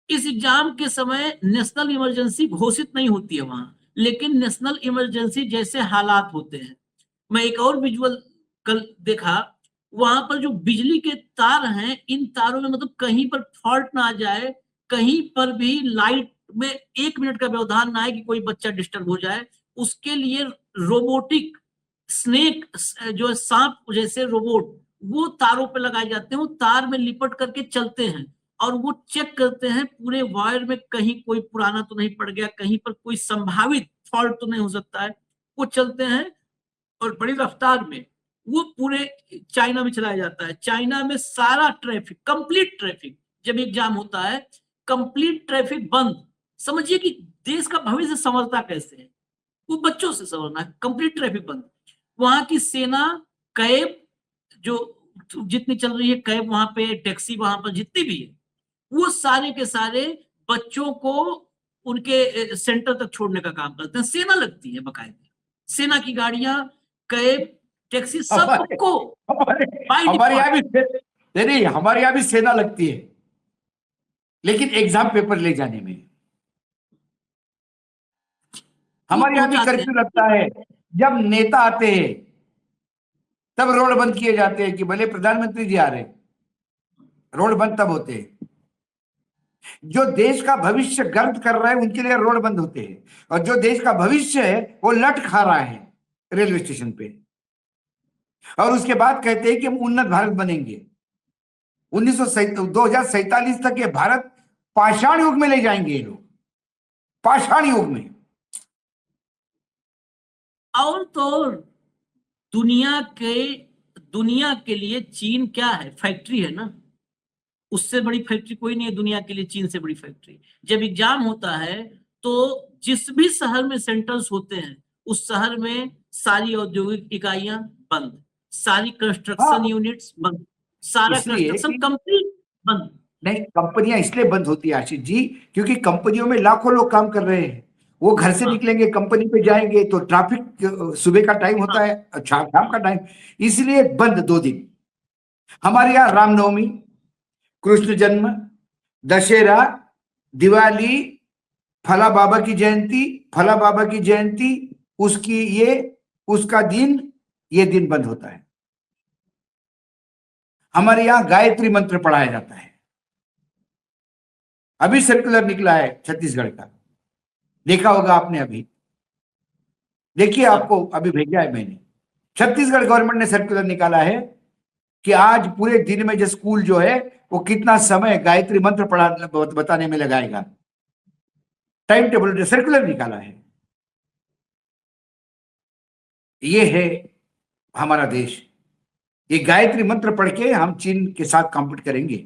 इस एग्जाम के समय नेशनल इमरजेंसी घोषित नहीं होती है वहां, लेकिन नेशनल इमरजेंसी जैसे हालात होते हैं। मैं एक और विजुअल कल देखा, वहां पर जो बिजली के तार हैं, इन तारों में मतलब कहीं पर फॉल्ट ना आ जाए, कहीं पर भी लाइट में 1 मिनट का व्यवधान ना आए कि कोई बच्चा डिस्टर्ब हो जाए, उसके लिए रोबोटिक स्नेक, जो सांप जैसे रोबोट, वो तारों पे लगाए जाते हैं। वो तार में लिपट करके चलते हैं और वो चेक करते हैं पूरे वायर में कहीं कोई पुराना तो नहीं पड़ गया, कहीं पर कोई संभावित फॉल्ट तो नहीं हो सकता है। वो चलते हैं और बड़ी रफ्तार में वो पूरे चाइना में चलाया जाता है। चाइना में सारा ट्रैफिक, कंप्लीट ट्रैफिक, जब एग्जाम होता है कंप्लीट ट्रैफिक बंद। समझिए कि देश का भविष्य संवरता कैसे है, वो बच्चों से संवरना है। कंप्लीट ट्रैफिक बंद। वहां की सेना, कैब, जो जितनी चल रही है कैब वहां पे, टैक्सी वहां पर जितनी भी है, वो सारे के सारे बच्चों को उनके सेंटर तक छोड़ने का काम करते हैं। सेना लगती है बकायदा, सेना की गाड़ियां, कैब, टैक्सी, सबको हमारे यहाँ भी नहीं, हमारे यहाँ भी सेना लगती है, लेकिन एग्जाम पेपर ले जाने में हमारे यहाँ भी कर्फ्यू लगता है। जब नेता आते हैं तब रोड बंद किए जाते हैं कि भले प्रधानमंत्री जी आ रहे, रोड बंद तब होते हैं। जो देश का भविष्य गर्द कर रहा है उनके लिए रोड बंद होते हैं, और जो देश का भविष्य है वो लट खा रहा है रेलवे स्टेशन पे, और उसके बाद कहते हैं कि हम उन्नत भारत बनेंगे। 2047 तक ये भारत पाषाण युग में ले जाएंगे ये लोग, पाषाण युग में। और तो और दुनिया के लिए चीन क्या है, फैक्ट्री है ना, उससे बड़ी फैक्ट्री कोई नहीं है दुनिया के लिए, चीन से बड़ी फैक्ट्री। जब एग्जाम होता है तो जिस भी शहर में सेंटर्स होते हैं उस शहर में सारी औद्योगिक इकाइयां बंद, सारी कंस्ट्रक्शन यूनिट्स बंद, सारा इसलिए कंस्ट्रक्शन कि- कंपनी बंद। नहीं, कंपनियां इसलिए बंद होती है आशीष जी, क्योंकि कंपनियों में लाखों लोग काम कर रहे हैं। वो घर से हाँ। निकलेंगे, कंपनी पे जाएंगे तो ट्रैफिक, सुबह का टाइम होता है, शाम का टाइम, इसलिए बंद 2 दिन। हमारे यहाँ रामनवमी, कृष्ण जन्म, दशहरा, दिवाली, फला बाबा की जयंती, फला बाबा की जयंती, उसकी उसका दिन, ये दिन बंद होता है। हमारे यहाँ गायत्री मंत्र पढ़ाया जाता है। अभी सर्कुलर निकला है छत्तीसगढ़ का, देखा होगा आपने अभी, देखिए आपको अभी भेजा है मैंने। छत्तीसगढ़ गवर्नमेंट ने सर्कुलर निकाला है कि आज पूरे दिन में जो स्कूल जो है वो कितना समय गायत्री मंत्र बताने में लगाएगा। टाइम टेबल सर्कुलर निकाला है। ये है हमारा देश। ये गायत्री मंत्र पढ़ के हम चीन के साथ कॉम्पीट करेंगे।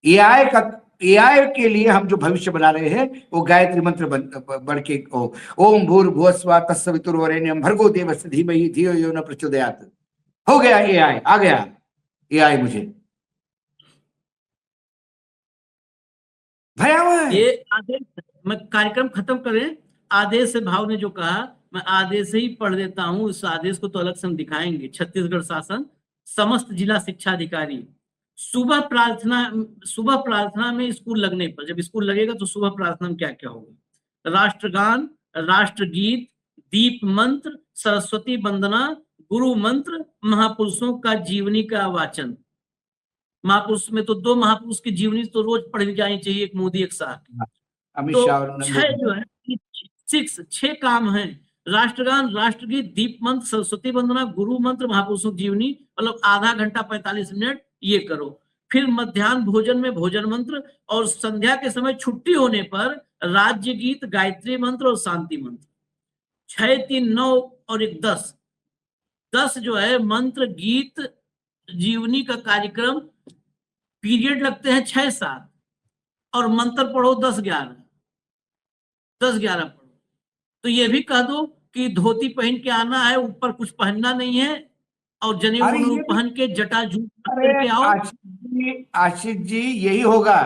एआई के लिए हम जो भविष्य बना रहे हैं वो गायत्री मंत्र बढ़ के ओम भूर्भुवस्सुवः तत्सवितुर्वरेण्यं भर्गो देवस्य धीमहि धियो यो न प्रचोदयात्। हो गया एआई, आ गया एआई। मुझे भयावह है। ये आदेश, मैं कार्यक्रम खत्म करें, आदेश से भाव ने जो कहा मैं आदेश ही पढ़ देता हूं। उस आदेश को तो अलग से हम दिखाएंगे। छत्तीसगढ़ शासन समस्त जिला शिक्षा अधिकारी सुबह प्रार्थना में स्कूल लगने पर, जब स्कूल लगेगा तो सुबह प्रार्थना में क्या क्या होगा, राष्ट्रगान, राष्ट्रगीत, दीप मंत्र, सरस्वती वंदना, गुरु मंत्र, महापुरुषों का जीवनी का वाचन। महापुरुष में तो 2 महापुरुष की जीवनी तो रोज पढ़ी जानी चाहिए, एक मोदी एक शाह की। अमित तो शाह और 6 जो है 6 काम हैं, राष्ट्रगान, राष्ट्रगीत, दीप मंत्र, सरस्वती वंदना, गुरु मंत्र, महापुरुषों की जीवनी, मतलब आधा घंटा 45 मिनट ये करो। फिर मध्याह्न भोजन में भोजन मंत्र, और संध्या के समय छुट्टी होने पर राज्य गीत, गायत्री मंत्र और शांति मंत्र। 6, 3, 9 और 1 10 जो है मंत्र, गीत, जीवनी का कार्यक्रम। पीरियड लगते हैं 6-7 और मंत्र पढ़ो 10-11 पढ़ो। तो ये भी कह दो कि धोती पहन के आना है, ऊपर कुछ पहनना नहीं है, और जनेऊ पहन के जटा जूट करके आओ। आशीष जी यही होगा।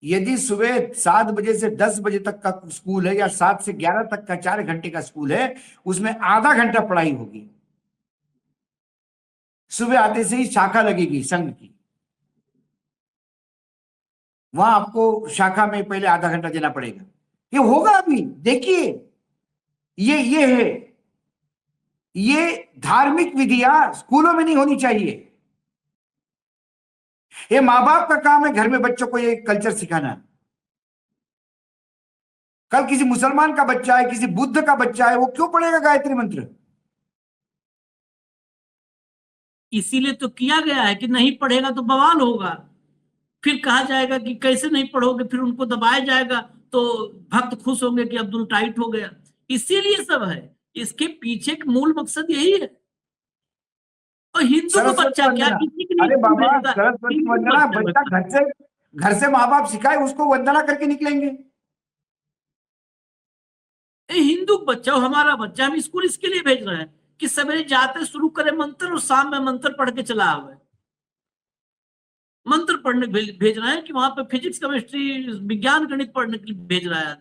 यदि सुबह 7 बजे से 10 बजे तक का स्कूल है या 7 से 11 तक का 4 घंटे का स्कूल है, उसमें आधा घंटा पढ़ाई होगी। सुबह आते से ही शाखा लगेगी संघ की, वहां आपको शाखा में पहले आधा घंटा देना पड़ेगा। ये होगा अभी, देखिए ये है। ये धार्मिक विधियां स्कूलों में नहीं होनी चाहिए। ये माँ बाप का काम है घर में बच्चों को ये कल्चर सिखाना। कल किसी मुसलमान का बच्चा है, किसी बुद्ध का बच्चा है, वो क्यों पढ़ेगा गायत्री मंत्र? इसीलिए तो किया गया है कि नहीं पढ़ेगा तो बवाल होगा। फिर कहा जाएगा कि कैसे नहीं पढ़ोगे, फिर उनको दबाया जाएगा तो भक्त खुश होंगे कि अब्दुल टाइट हो गया। इसीलिए सब है, इसके पीछे का मूल मकसद यही है। और हिंदू को बच्चा क्या, किसी के अरे लिए बाबा, भेजता है? सरस्वती वंदना बच्चा घर से माँ बाप सिखाए, उसको वंदना करके निकलेंगे। हिंदू बच्चा हो, हमारा बच्चा, हम स्कूल इसके लिए भेज रहे हैं कि सवेरे जाते शुरू करे मंत्र और शाम में मंत्र पढ़ के चला आवे। मंत्र पढ़ने भेज रहे हैं कि वहां पे फिजिक्स, केमिस्ट्री, विज्ञान, गणित पढ़ने के लिए भेज रहा है।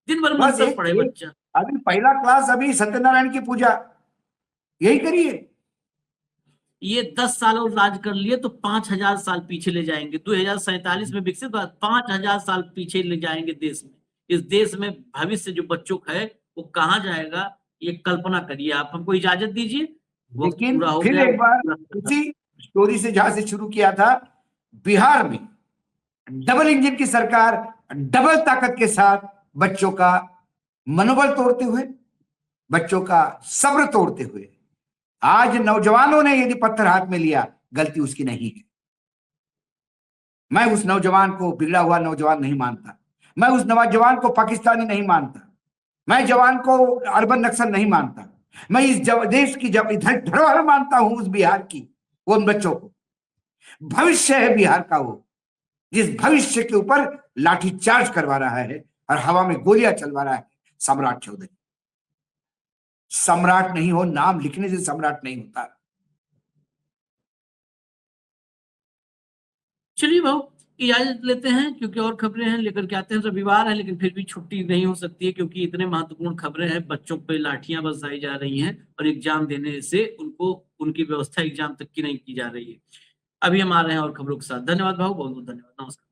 दिन भर मंत्र पढ़े बच्चा। अभी पहला क्लास, अभी सत्यनारायण की पूजा, यही करिए। ये 10 सालों राज कर लिए तो 5000 साल पीछे ले जाएंगे। 2047 में विकसित, 5000 साल पीछे ले जाएंगे देश में। इस देश में भविष्य जो बच्चों का है वो कहाँ जाएगा, ये कल्पना करिए आप। हमको इजाजत दीजिए, लेकिन पूरा हो फिर गया। एक बार उसी स्टोरी से जहां से शुरू किया था, बिहार में डबल इंजन की सरकार डबल ताकत के साथ बच्चों का मनोबल तोड़ते हुए, बच्चों का सब्र तोड़ते हुए, आज नौजवानों ने यदि पत्थर हाथ में लिया, गलती उसकी नहीं है। मैं उस नौजवान को बिगड़ा हुआ नौजवान नहीं मानता, मैं उस नौजवान को पाकिस्तानी नहीं मानता, मैं जवान को अर्बन नक्सल नहीं मानता, मैं इस देश की धरोहर मानता हूं, उस बिहार की, उन बच्चों को। भविष्य है बिहार का वो, जिस भविष्य के ऊपर लाठीचार्ज करवा रहा है और हवा में गोलियां चलवा रहा है सम्राट चौधरी। सम्राट नहीं हो, नाम लिखने से सम्राट नहीं होता। चलिए भाऊ, इजाजत लेते हैं क्योंकि और खबरें हैं लेकर के आते हैं। रविवार है लेकिन फिर भी छुट्टी नहीं हो सकती है क्योंकि इतने महत्वपूर्ण खबरें हैं। बच्चों पे लाठियां बरसाई जा रही हैं और एग्जाम देने से उनको उनकी व्यवस्था एग्जाम तक की नहीं की जा रही है। अभी हम आ रहे हैं और खबरों के साथ। धन्यवाद भाऊ, बहुत बहुत धन्यवाद, नमस्कार।